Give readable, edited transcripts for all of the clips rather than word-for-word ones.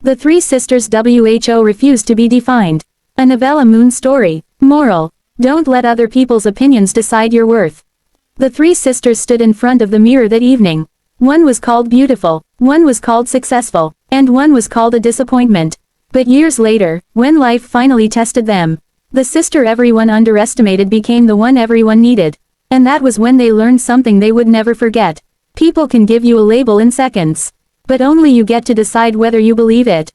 The Three Sisters WHO refused to be defined. A Novella Moon story. Moral: don't let other people's opinions decide your worth. The three sisters stood in front of the mirror that evening. One was called beautiful, one was called successful, and one was called a disappointment. But years later, when life finally tested them, the sister everyone underestimated became the one everyone needed. And that was when they learned something they would never forget. People can give you a label in seconds, but only you get to decide whether you believe it.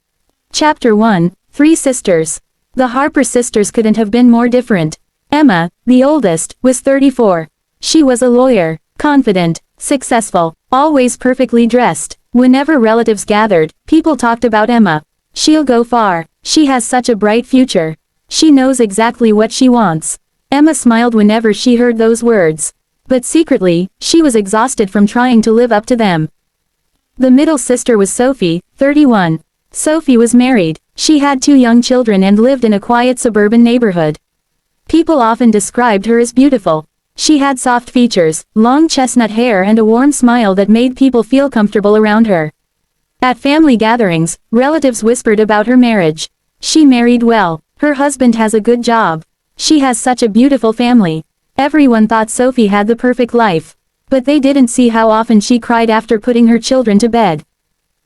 Chapter 1, Three Sisters. The Harper sisters couldn't have been more different. Emma, the oldest, was 34. She was a lawyer, confident, successful, always perfectly dressed. Whenever relatives gathered, people talked about Emma. She'll go far. She has such a bright future. She knows exactly what she wants. Emma smiled whenever she heard those words. But secretly, she was exhausted from trying to live up to them. The middle sister was Sophie, 31. Sophie was married. She had 2 young children and lived in a quiet suburban neighborhood. People often described her as beautiful. She had soft features, long chestnut hair and a warm smile that made people feel comfortable around her. At family gatherings, relatives whispered about her marriage. She married well. Her husband has a good job. She has such a beautiful family. Everyone thought Sophie had the perfect life. But they didn't see how often she cried after putting her children to bed.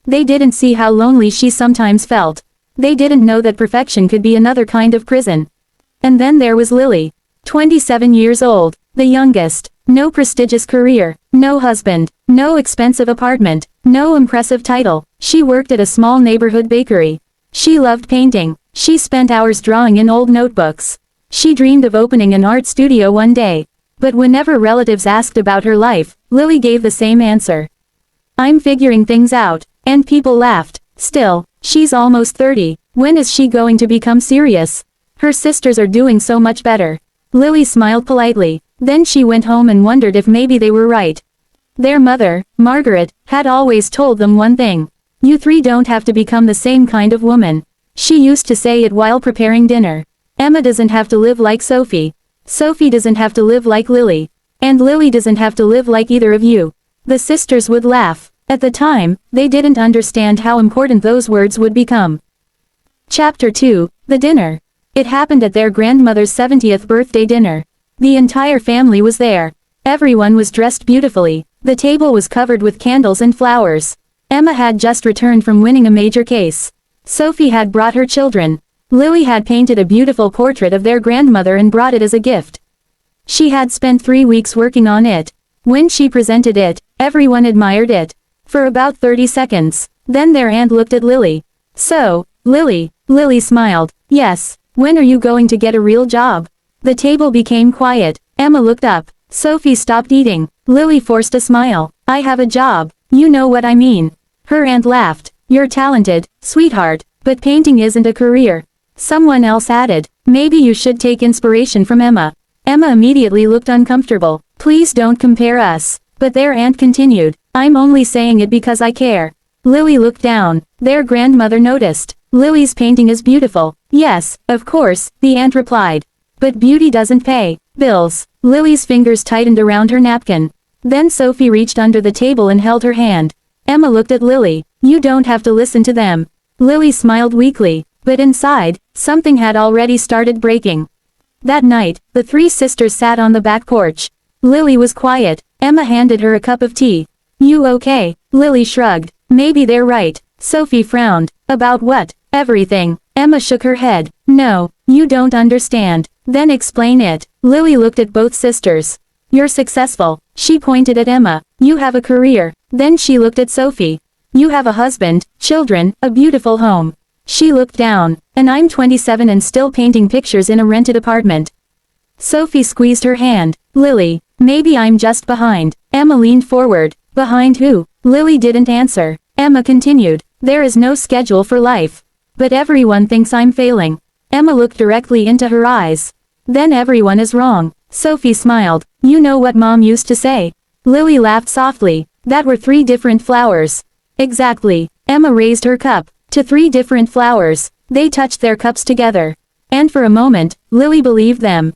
They didn't see how lonely she sometimes felt. They didn't know that perfection could be another kind of prison. And then there was Lily. 27 years old, the youngest. No prestigious career, no husband, no expensive apartment, no impressive title. She worked at a small neighborhood bakery. She loved painting. She spent hours drawing in old notebooks. She dreamed of opening an art studio one day. But whenever relatives asked about her life, Lily gave the same answer. I'm figuring things out. And people laughed. Still, she's almost 30. When is she going to become serious? Her sisters are doing so much better. Lily smiled politely. Then she went home and wondered if maybe they were right. Their mother, Margaret, had always told them one thing. You three don't have to become the same kind of woman. She used to say it while preparing dinner. Emma doesn't have to live like Sophie. Sophie doesn't have to live like Lily. And Lily doesn't have to live like either of you. The sisters would laugh. At the time, they didn't understand how important those words would become. Chapter 2, The Dinner. It happened at their grandmother's 70th birthday dinner. The entire family was there. Everyone was dressed beautifully. The table was covered with candles and flowers. Emma had just returned from winning a major case. Sophie had brought her children. Lily had painted a beautiful portrait of their grandmother and brought it as a gift. She had spent 3 weeks working on it. When she presented it, everyone admired it. For about 30 seconds. Then their aunt looked at Lily. So, Lily. Lily smiled. Yes. When are you going to get a real job? The table became quiet. Emma looked up. Sophie stopped eating. Lily forced a smile. I have a job. You know what I mean. Her aunt laughed. You're talented, sweetheart, but painting isn't a career. Someone else added. Maybe you should take inspiration from Emma. Emma immediately looked uncomfortable. Please don't compare us. But their aunt continued. I'm only saying it because I care. Lily looked down. Their grandmother noticed. Lily's painting is beautiful. Yes, of course, the aunt replied. But beauty doesn't pay bills. Lily's fingers tightened around her napkin. Then Sophie reached under the table and held her hand. Emma looked at Lily. You don't have to listen to them. Lily smiled weakly. But inside, something had already started breaking. That night, the three sisters sat on the back porch. Lily was quiet. Emma handed her a cup of tea. You okay? Lily shrugged. Maybe they're right. Sophie frowned. About what? Everything. Emma shook her head. No, you don't understand. Then explain it. Lily looked at both sisters. You're successful. She pointed at Emma. You have a career. Then she looked at Sophie. You have a husband, children, a beautiful home. She looked down. And I'm 27 and still painting pictures in a rented apartment. Sophie squeezed her hand. Lily, maybe I'm just behind. Emma leaned forward. Behind who? Lily didn't answer. Emma continued. There is no schedule for life. But everyone thinks I'm failing. Emma looked directly into her eyes. Then everyone is wrong. Sophie smiled. You know what Mom used to say. Lily laughed softly. That were 3 different flowers. Exactly. Emma raised her cup. To 3 different flowers. They touched their cups together. And for a moment, Lily believed them.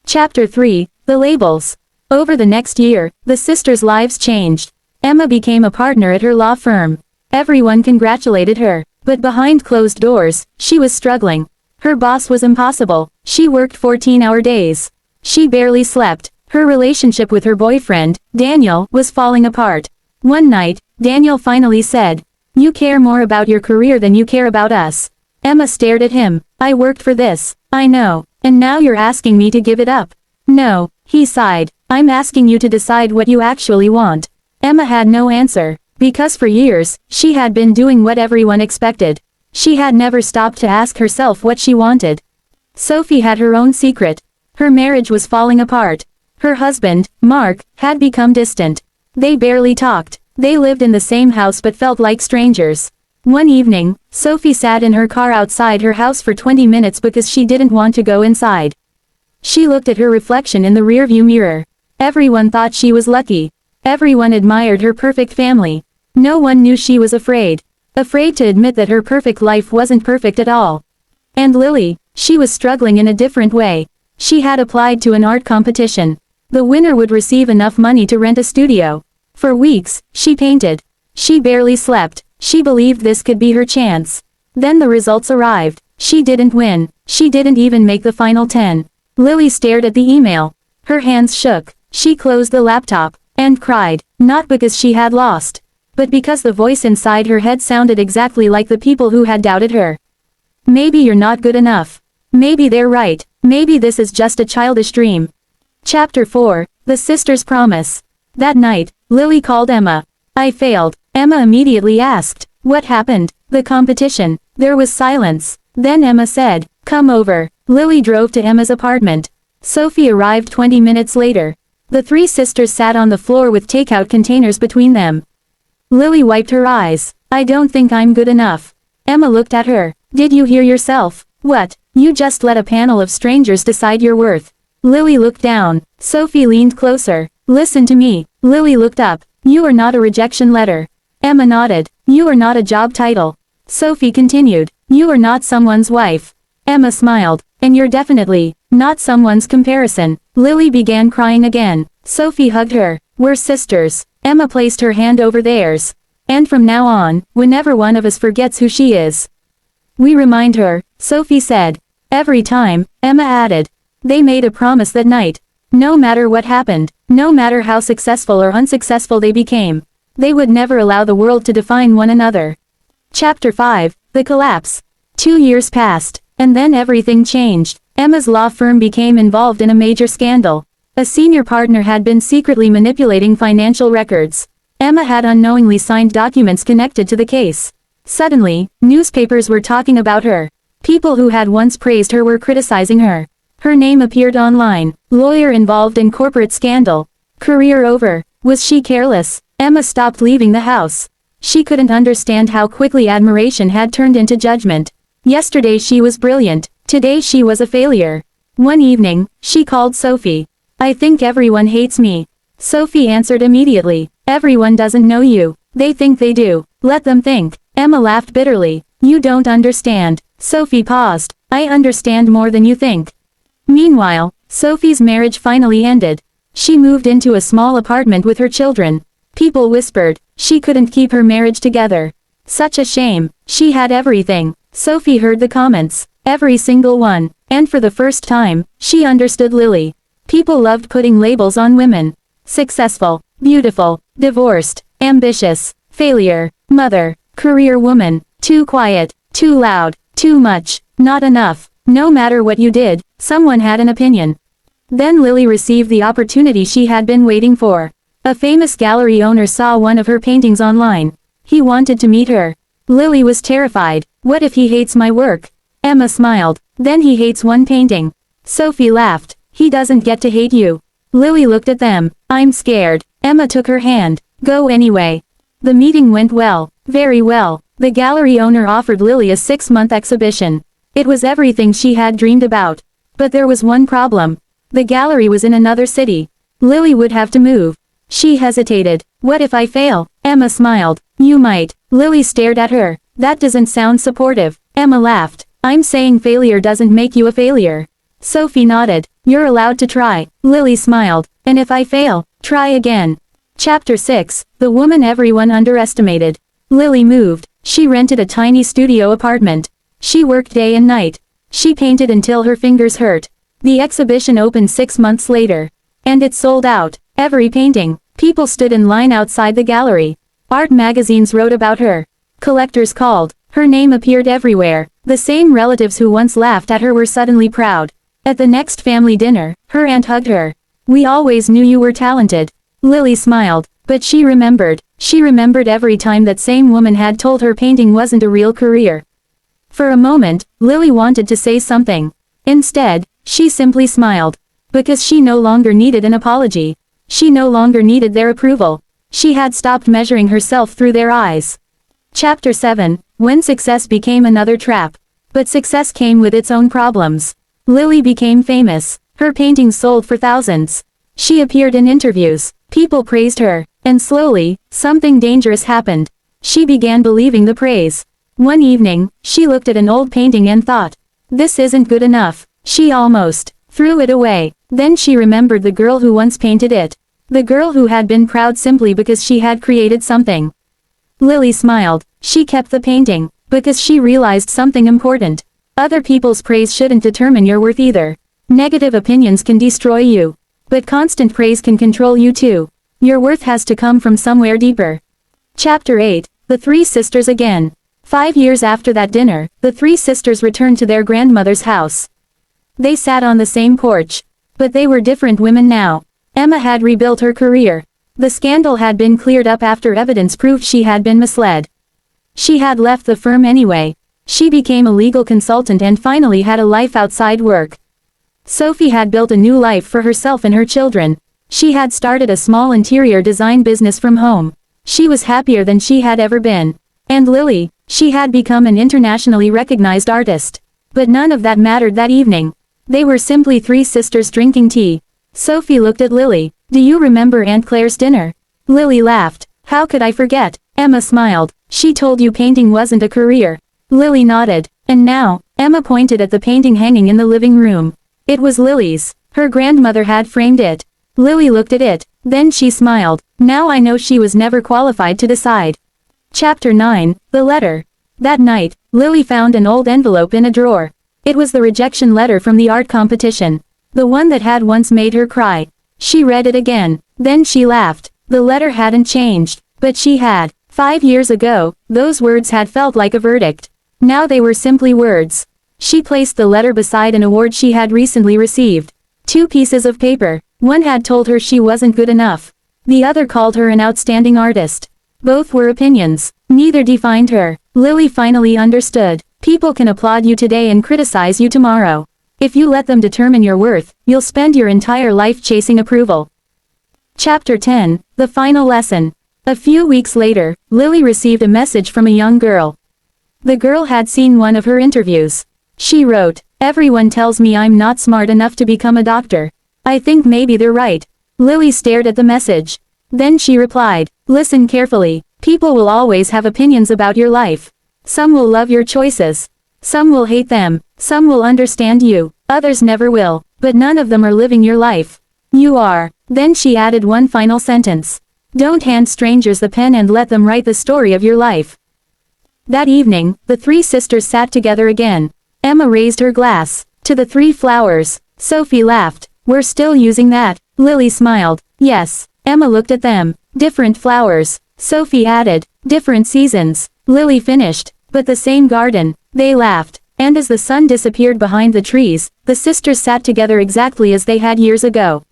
Chapter 3, The Labels. Over the next year, the sisters' lives changed. Emma became a partner at her law firm. Everyone congratulated her. But behind closed doors, she was struggling. Her boss was impossible. She worked 14-hour days. She barely slept. Her relationship with her boyfriend, Daniel, was falling apart. One night, Daniel finally said, "You care more about your career than you care about us." Emma stared at him. "I worked for this. I know. And now you're asking me to give it up." "No," he sighed. "I'm asking you to decide what you actually want." Emma had no answer, because for years, she had been doing what everyone expected. She had never stopped to ask herself what she wanted. Sophie had her own secret. Her marriage was falling apart. Her husband, Mark, had become distant. They barely talked. They lived in the same house but felt like strangers. One evening, Sophie sat in her car outside her house for 20 minutes because she didn't want to go inside. She looked at her reflection in the rearview mirror. Everyone thought she was lucky. Everyone admired her perfect family. No one knew she was afraid. Afraid to admit that her perfect life wasn't perfect at all. And Lily, she was struggling in a different way. She had applied to an art competition. The winner would receive enough money to rent a studio. For weeks, she painted. She barely slept. She believed this could be her chance. Then the results arrived. She didn't win. She didn't even make the final 10. Lily stared at the email. Her hands shook. She closed the laptop and cried, not because she had lost, but because the voice inside her head sounded exactly like the people who had doubted her. Maybe you're not good enough. Maybe they're right. Maybe this is just a childish dream. Chapter 4, The Sister's Promise. That night, Lily called Emma. "I failed." Emma immediately asked, "What happened?" "The competition." There was silence. Then Emma said, "Come over." Lily drove to Emma's apartment. Sophie arrived 20 minutes later. The three sisters sat on the floor with takeout containers between them. Lily wiped her eyes. "I don't think I'm good enough." Emma looked at her. "Did you hear yourself? What? You just let a panel of strangers decide your worth." Lily looked down. Sophie leaned closer. "Listen to me." Lily looked up. "You are not a rejection letter." Emma nodded. "You are not a job title." Sophie continued. "You are not someone's wife." Emma smiled. "And you're definitely not someone's comparison." Lily began crying again. Sophie hugged her. "We're sisters." Emma placed her hand over theirs. "And from now on, whenever one of us forgets who she is, we remind her," Sophie said. "Every time," Emma added. They made a promise that night. No matter what happened, no matter how successful or unsuccessful they became, they would never allow the world to define one another. Chapter 5, The Collapse. 2 years passed, and then everything changed. Emma's law firm became involved in a major scandal. A senior partner had been secretly manipulating financial records. Emma had unknowingly signed documents connected to the case. Suddenly, newspapers were talking about her. People who had once praised her were criticizing her. Her name appeared online. Lawyer involved in corporate scandal. Career over. Was she careless? Emma stopped leaving the house. She couldn't understand how quickly admiration had turned into judgment. Yesterday she was brilliant. Today she was a failure. One evening, she called Sophie. "I think everyone hates me." Sophie answered immediately. "Everyone doesn't know you. They think they do. Let them think." Emma laughed bitterly. "You don't understand." Sophie paused. "I understand more than you think." Meanwhile, Sophie's marriage finally ended. She moved into a small apartment with her children. People whispered, she couldn't keep her marriage together. Such a shame. She had everything. Sophie heard the comments. Every single one. And for the first time, she understood Lily. People loved putting labels on women. Successful, beautiful, divorced, ambitious, failure, mother, career woman, too quiet, too loud, too much, not enough. No matter what you did, someone had an opinion. Then Lily received the opportunity she had been waiting for. A famous gallery owner saw one of her paintings online. He wanted to meet her. Lily was terrified. What if he hates my work? Emma smiled. Then he hates one painting. Sophie laughed. He doesn't get to hate you. Lily looked at them. I'm scared. Emma took her hand. Go anyway. The meeting went well. Very well. The gallery owner offered Lily a 6-month exhibition. It was everything she had dreamed about. But there was one problem. The gallery was in another city. Lily would have to move. She hesitated. What if I fail? Emma smiled. You might. Lily stared at her. That doesn't sound supportive. Emma laughed. I'm saying failure doesn't make you a failure. Sophie nodded. You're allowed to try. Lily smiled. And if I fail, try again. Chapter 6, The Woman Everyone Underestimated. Lily moved. She rented a tiny studio apartment. She worked day and night. She painted until her fingers hurt. The exhibition opened 6 months later. And it sold out. Every painting. People stood in line outside the gallery. Art magazines wrote about her. Collectors called. Her name appeared everywhere. The same relatives who once laughed at her were suddenly proud. At the next family dinner, her aunt hugged her. "We always knew you were talented." Lily smiled. But she remembered. She remembered every time that same woman had told her painting wasn't a real career. For a moment, Lily wanted to say something. Instead, she simply smiled. Because she no longer needed an apology. She no longer needed their approval. She had stopped measuring herself through their eyes. Chapter 7, When Success Became Another Trap. But success came with its own problems. Lily became famous. Her paintings sold for thousands. She appeared in interviews. People praised her. And slowly, something dangerous happened. She began believing the praise. One evening, she looked at an old painting and thought, "This isn't good enough." She almost threw it away. Then she remembered the girl who once painted it. The girl who had been proud simply because she had created something. Lily smiled. She kept the painting, because she realized something important. Other people's praise shouldn't determine your worth either. Negative opinions can destroy you. But constant praise can control you too. Your worth has to come from somewhere deeper. Chapter 8, The Three Sisters Again. 5 years after that dinner, the three sisters returned to their grandmother's house. They sat on the same porch. But they were different women now. Emma had rebuilt her career. The scandal had been cleared up after evidence proved she had been misled. She had left the firm anyway. She became a legal consultant and finally had a life outside work. Sophie had built a new life for herself and her children. She had started a small interior design business from home. She was happier than she had ever been. And Lily, she had become an internationally recognized artist. But none of that mattered that evening. They were simply three sisters drinking tea. Sophie looked at Lily. "Do you remember Aunt Claire's dinner?" Lily laughed. "How could I forget?" Emma smiled. "She told you painting wasn't a career." Lily nodded. "And now?" Emma pointed at the painting hanging in the living room. It was Lily's. Her grandmother had framed it. Lily looked at it. Then she smiled. "Now I know she was never qualified to decide." Chapter 9, The Letter. That night, Lily found an old envelope in a drawer. It was the rejection letter from the art competition. The one that had once made her cry. She read it again. Then she laughed. The letter hadn't changed. But she had. 5 years ago, those words had felt like a verdict. Now they were simply words. She placed the letter beside an award she had recently received. 2 pieces of paper. One had told her she wasn't good enough. The other called her an outstanding artist. Both were opinions. Neither defined her. Lily finally understood. People can applaud you today and criticize you tomorrow. If you let them determine your worth, you'll spend your entire life chasing approval. Chapter 10, The Final Lesson. A few weeks later, Lily received a message from a young girl. The girl had seen one of her interviews. She wrote, "Everyone tells me I'm not smart enough to become a doctor. I think maybe they're right." Lily stared at the message. Then she replied, "Listen carefully. People will always have opinions about your life. Some will love your choices. Some will hate them. Some will understand you. Others never will. But none of them are living your life. You are." Then she added one final sentence. "Don't hand strangers the pen and let them write the story of your life." That evening, the three sisters sat together again. Emma raised her glass. "To the 3 flowers." Sophie laughed. "We're still using that." Lily smiled. "Yes." Emma looked at them. "Different flowers." Sophie added. "Different seasons." Lily finished. "But the same garden." They laughed. And as the sun disappeared behind the trees, the sisters sat together exactly as they had years ago.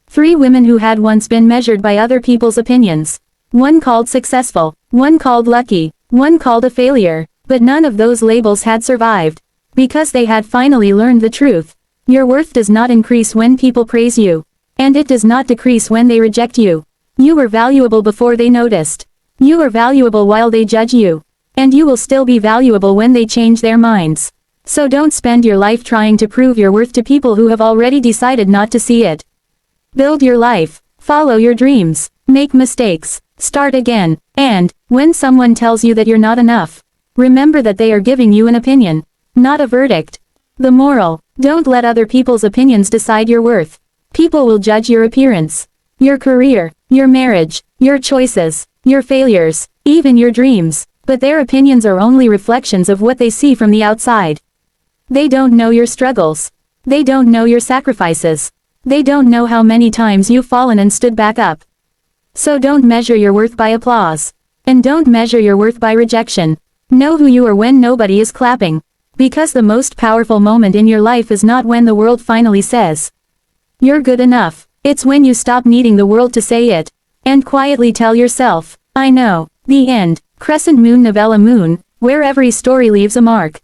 3 women who had once been measured by other people's opinions. One called successful, one called lucky, one called a failure, but none of those labels had survived. Because they had finally learned the truth. Your worth does not increase when people praise you. And it does not decrease when they reject you. You were valuable before they noticed. You are valuable while they judge you. And you will still be valuable when they change their minds. So don't spend your life trying to prove your worth to people who have already decided not to see it. Build your life. Follow your dreams. Make mistakes. Start again. And, when someone tells you that you're not enough, remember that they are giving you an opinion, not a verdict. The moral: don't let other people's opinions decide your worth. People will judge your appearance, your career, your marriage, your choices, your failures, even your dreams. But their opinions are only reflections of what they see from the outside. They don't know your struggles. They don't know your sacrifices. They don't know how many times you've fallen and stood back up. So don't measure your worth by applause. And don't measure your worth by rejection. Know who you are when nobody is clapping. Because the most powerful moment in your life is not when the world finally says, "You're good enough." It's when you stop needing the world to say it. And quietly tell yourself, "I know." The end. Crescent Moon, Novella Moon, where every story leaves a mark.